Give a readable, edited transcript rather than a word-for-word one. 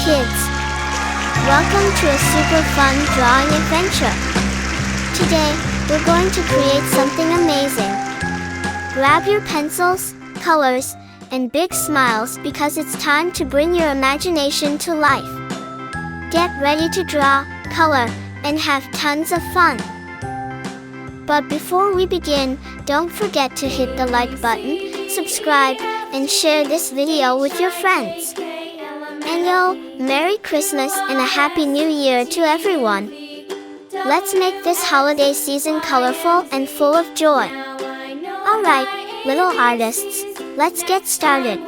kids! Welcome to a super fun drawing adventure! Today, we're going to create something amazing. Grab your pencils, colors, and big smiles because it's time to bring your imagination to life. Get ready to draw, color, and have tons of fun. But before we begin, don't forget to hit the like button, subscribe, and share this video with your friends. And yo, Merry Christmas and a Happy New Year to everyone! Let's make this holiday season colorful and full of joy. Alright, little artists, let's get started.